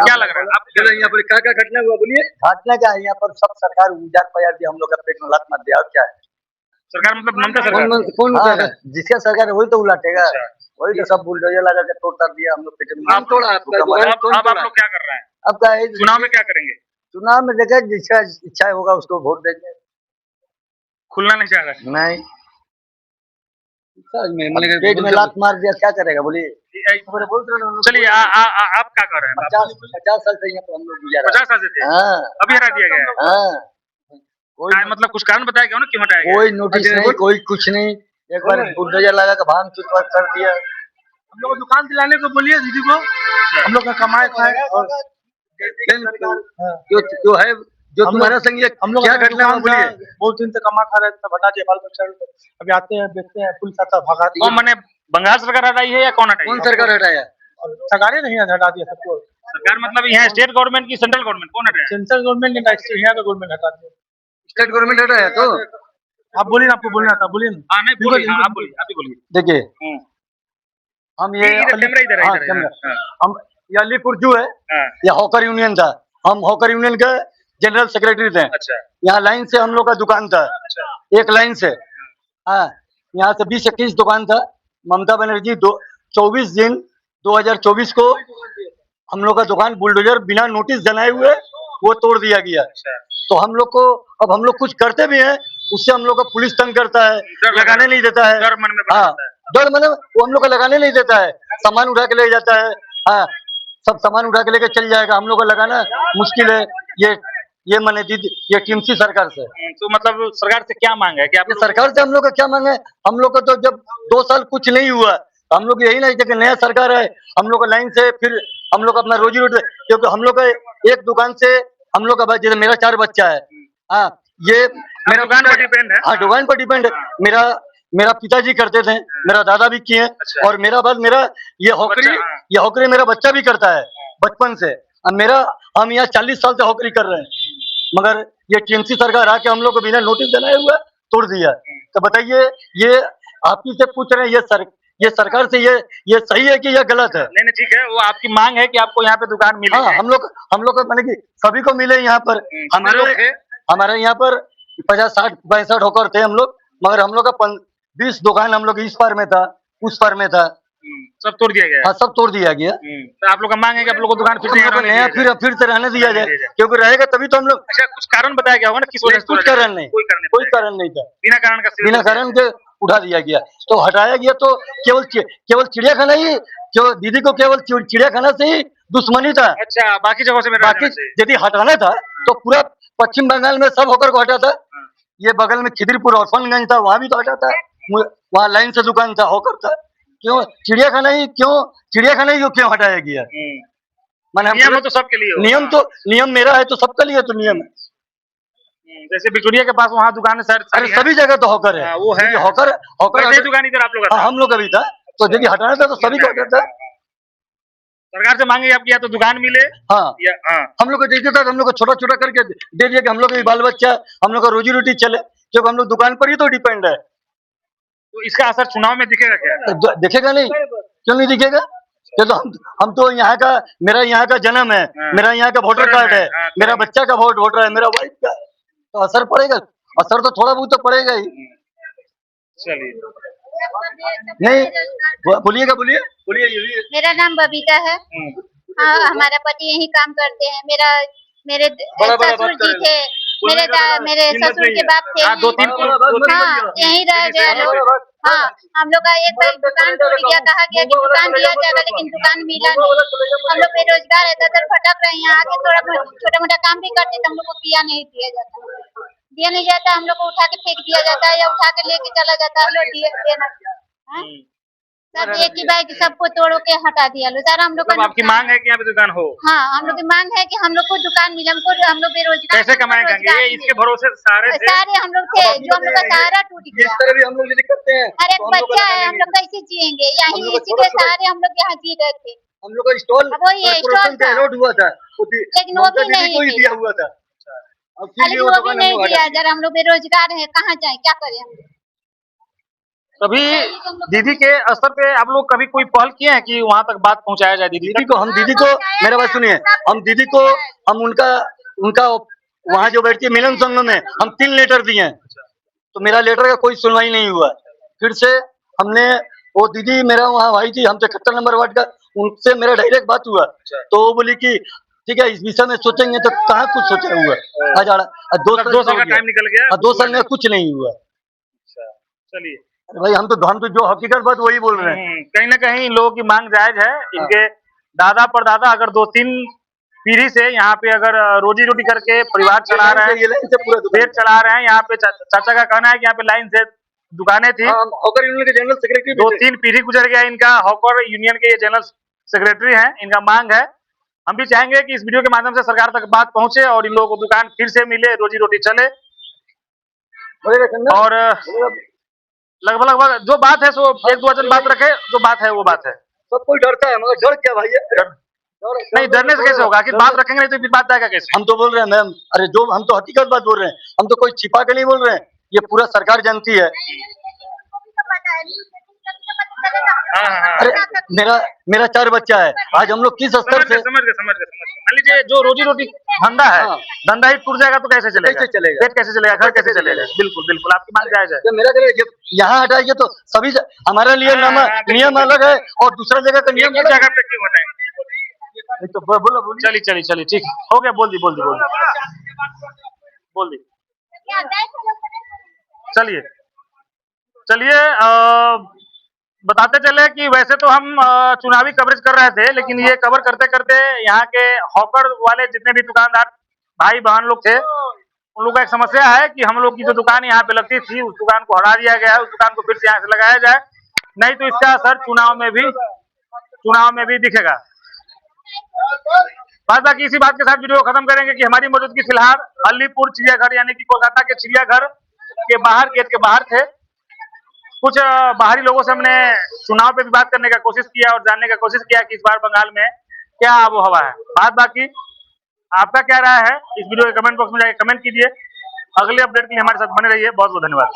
क्या लग रहा है आपको? यहाँ पर क्या घटना हुआ बोलिए? घटना क्या है, यहाँ पर सब सरकार उजाड़ पयार दी, हम लोग का पेट में लात मार दिया। और क्या है सरकार मतलब ममता सरकार? कौन जिसका सरकार है वही तो उलाटेगा। वही तो सब बुलडोजर लगा के तोड़ कर दिया हम लोग पेट में। अब आप लोग क्या कर रहे हैं? अब क्या है, चुनाव में क्या करेंगे? चुनाव में देखा जिसका इच्छा होगा उसको वोट देंगे। खुलना नहीं चाह रहे? नहीं, पेट में लात मार दिया, क्या करेगा बोलिए? चलिए आप क्या कर रहे हैं? 50 साल से यहाँ पर हम लोग गुजारा। 50 साल से थे? अभी हटा दिया गया है? कोई मतलब कुछ कारण बताया गया ना क्यों हटाया गया? कोई नोटिस नहीं, कोई कुछ नहीं। एक बार बुलडोजर लगा के भांग चुत कर दिया। हम लोग दुकान दिलाने को बोलिए दीदी को, हम लोग का कमाए खाए और जो है जो तुम्हारा संग हम लोग क्या घटना हुआ बोलिए? बहुत दिन से कमा खा रहे थे, हटा दिया बाल बच्चा। अभी आते हैं देखते हैं पुलिस आता भगा दिया। कौन मैंने बंगाल सरकार हटाई है या कौन हटाई? कौन सरकार हटाया? सरकारें नहीं हटा दिया सबको। सरकार मतलब यहाँ स्टेट गवर्नमेंट की सेंट्रल गवर्नमेंट कौन हटाया? सेंट्रल गवर्नमेंट ने यहाँ का गवर्नमेंट हटा दिया। स्टेट गवर्नमेंट हटाया तो आप बोलिए ना, आपको बोलना था बोलिए ना। हाँ नहीं बोलिए, आप बोलिए, आप ही बोलिए। देखिए हम ये हम ये अलीपुर जो है ये हॉकर यूनियन था। हम हॉकर यूनियन के जनरल सेक्रेटरी थे। अच्छा। यहाँ लाइन से हम लोग का दुकान था। अच्छा। एक लाइन से हाँ, यहाँ से 20-21 दुकान था। ममता बनर्जी 24 दिन 2024 को हम लोग का दुकान बुलडोजर बिना नोटिस जनाए हुए वो तोड़ दिया गया। तो हम लोग को अब हम लोग कुछ करते भी हैं उससे हम लोग का पुलिस तंग करता है, लगाने नहीं देता है। डर मन में हाँ, डर मन वो हम लोग का लगाने नहीं देता है। सामान उठा के ले जाता है। हाँ, सब सामान उठा के लेके चल जाएगा। हम लोग को लगाना मुश्किल है। ये मैंने दी ये टीएमसी सरकार से। तो मतलब सरकार से क्या मांग है कि आप सरकार से हम लोग का क्या मांग है? हम लोग का तो जब 2 साल कुछ नहीं हुआ हम लोग यही नहीं कि नया सरकार है हम लोग का लाइन से फिर हम लोग अपना रोजी रोटी, क्योंकि हम लोग का एक दुकान से हम लोग का जैसे मेरा 4 बच्चा है। हाँ, ये मेरा दुकान पर डिपेंड है। हाँ, दुकान पर डिपेंड है। मेरा पिताजी करते थे, मेरा दादा भी किए। अच्छा। और मेरा बाद मेरा ये हॉकरी मेरा बच्चा भी करता है बचपन से। अब हम यहाँ 40 साल से हॉकरी कर रहे हैं, मगर ये टीएमसी सरकार आके हम लोग को बिना नोटिस देने हुआ तोड़ दिया। तो बताइए ये आप ही से पूछ रहे हैं ये सरकार से ये सही है कि ये गलत है? नहीं ठीक है, वो आपकी मांग है कि आपको यहाँ पे दुकान मिले। हाँ, हम लोग मैंने कि सभी को मिले यहाँ पर। हमारे यहाँ पर 50-60-65 होकर थे हम लोग, मगर हम लोग का 20 दुकान हम लोग इस पार में था उस पार में था, सब तोड़ दिया गया। हाँ, सब तोड़ दिया गया। तो आप लोग का मांग है कि आप लोग को दुकान फिर से रहने दिया जाए, क्योंकि रहेगा तभी तो हम लोग। अच्छा, कुछ कारण बताया गया होगा ना किस वजह से? कुछ कारण नहीं, कोई कारण नहीं था। बिना कारण के उठा दिया गया। तो हटाया गया तो केवल चिड़ियाखाना ही, जो दीदी को केवल चिड़ियाखाना से ही दुश्मनी था। अच्छा, बाकी जगहों से बाकी यदि हटाना था तो पूरा पश्चिम बंगाल में सब होकर को हटा था। ये बगल में खिदिरपुर औरफनगंज था, वहां भी तो हटा था। वहाँ लाइन से दुकान था, होकर था। क्यों चिड़ियाखाना ही क्यों हटाया गया? नियम तो सबके लिए नियम मेरा है तो सबके लिए तो नियम है। जैसे विक्टोरिया के पास वहाँ दुकान है अरे सभी जगह तो हॉकर है। वो है हॉकर दुकान इधर आप लोग। हम लोग का भी था, तो यदि हटाना था तो सभी को हटाता। सरकार से मांगे आपकी या तो दुकान मिले। हाँ, हम लोग को देखते था, हम लोग को छोटा छोटा करके दे दिया कि हम लोग का बाल बच्चा हम लोग का रोजी रोटी चले, क्योंकि हम लोग दुकान पर ही तो डिपेंड है। तो इसका असर चुनाव में दिखेगा क्या? दिखेगा नहीं, क्यों नहीं दिखेगा? तो हम तो यहाँ का, मेरा यहाँ का जन्म है, मेरा यहाँ का वोटर कार्ड है, मेरा बच्चा का वोटर है, मेरा वाइफ का, तो असर पड़ेगा। असर तो थोड़ा बहुत तो पड़ेगा ही। चलिए, नहीं बोलिएगा, बोलिए। मेरा नाम बबीता है। हाँ, हमारा पति यही काम करते हैं। मेरे ससुर जी थे, मेरे ससुर के बाप थे। हाँ, यही रह गया लोग। हाँ, हम लोग का एक बार दुकान टूट गया, कहा गया कि दुकान दिया जाएगा, लेकिन दुकान मिला नहीं। हम लोग बेरोजगार है, दर भटक रहे हैं। यहाँ आके थोड़ा छोटा मोटा काम भी करते तो हम लोग को दिया नहीं दिया जाता। हम लोग को उठा के फेंक दिया जाता है या उठा के लेके चला जाता है। सब एक ही बार सबको तोड़ के हटा दिया लो सारा। हम लोग का आपकी मांग है कि यहाँ पे दुकान हो? हाँ, हम लोग की मांग है कि हम लोग को दुकान मिले। हम लोग बेरोजगार कैसे कमाएंगे? इसके भरोसे सारे हम लोग थे, जो हम लोग का सहारा टूट गया। इस तरह भी हम लोग यदि करते हैं, हर एक बच्चा है, हम लोग कैसे जिएंगे? यही इसी के सहारे हम लोग यहाँ जी रहे थे। हम लोग का स्टॉल अलॉट हुआ था, लेकिन वो भी नहीं दिया हुआ था। लेकिन वो भी नहीं दिया। जरा हम लोग बेरोजगार है, कहाँ जाए, क्या करें हम? कभी दीदी के स्तर पे आप लोग कभी कोई पहल किए हैं कि वहां तक बात पहुंचाया जाए दीदी दीदी को मेरा बात सुनिए, हम उनका उनका वहाँ जो बैठती है मिलन संघ में हम 3 लेटर दिए हैं, तो मेरा लेटर का कोई सुनवाई नहीं हुआ। फिर से हमने वो दीदी मेरा वहाँ आई थी, हमसे 71 नंबर वार्ड का, उनसे मेरा डायरेक्ट बात हुआ, तो वो बोली कि ठीक है इस विषय में सोचेंगे, तो कहाँ कुछ सोचा हुआ। आज 2 साल का टाइम निकल गया। 2 साल में कुछ नहीं हुआ। चलिए भाई हम तो जो हकीकत बात वही बोल रहे हैं। कहीं ना कहीं इन लोगों की मांग जायज है। इनके दादा परदादा अगर 2-3 पीढ़ी से यहाँ पे अगर रोजी रोटी करके परिवार चला रहे हैं, पेट चला रहे हैं, यहाँ पे चाचा का कहना है कि यहाँ पे लाइन से दुकानें थी। हॉकर यूनियन के जनरल सेक्रेटरी 2-3 पीढ़ी गुजर गया इनका, हॉकर यूनियन के ये जनरल सेक्रेटरी हैं। इनका मांग है, हम भी चाहेंगे कि इस वीडियो के माध्यम से सरकार तक बात पहुंचे और इन लोगों को दुकान फिर से मिले, रोजी रोटी चले। और लगभग जो बात है सो 1-2 वचन बात रखे, जो बात है वो बात है। सब कोई डरता है, मगर डर क्या भाई है? नहीं, डरने से कैसे होगा कि बात रखेंगे नहीं तो फिर बात जाएगा कैसे? हम तो बोल रहे हैं मैम, अरे जो हम तो हकीकत बात बोल रहे हैं, हम तो कोई छिपा के नहीं बोल रहे हैं, ये पूरा सरकार जानती है। अरे मेरा 4 बच्चा है, आज हम लोग किस स्तर से समझ गए। मान लीजिए जो रोजी रोटी धंधा है, धंधा ही टूट जाएगा तो कैसे चलेगा? पेट कैसे चलेगा? घर कैसे चलेगा? बिल्कुल आपकी मांग जायज है। मेरा यहाँ हटाएंगे तो सभी हमारे लिए नियम अलग है और दूसरा जगह का नियम अलग जगह पे क्यों बताएंगे? तो बोलो चलिए ठीक हो गया, बोल दी। चलिए बताते चले कि वैसे तो हम चुनावी कवरेज कर रहे थे, लेकिन ये कवर करते करते यहाँ के हॉकर वाले जितने भी दुकानदार भाई बहन लोग थे, उन लोगों का एक समस्या है कि हम लोग की जो दुकान यहाँ पे लगती थी उस दुकान को हटा दिया गया है, उस दुकान को फिर से यहाँ से लगाया जाए, नहीं तो इसका असर चुनाव में भी दिखेगा। बाकी इसी बात के साथ वीडियो खत्म करेंगे कि हमारी मौजूदगी फिलहाल अलीपुर चिड़ियाघर यानी कि कोलकाता के चिड़ियाघर के बाहर, गेट के बाहर थे। कुछ बाहरी लोगों से हमने चुनाव पे भी बात करने का कोशिश किया और जानने का कोशिश किया कि इस बार बंगाल में क्या आबोहवा है। बाकी आपका क्या राय है, इस वीडियो के कमेंट बॉक्स में जाकर कमेंट कीजिए। अगले अपडेट के लिए हमारे साथ बने रहिए। बहुत बहुत धन्यवाद।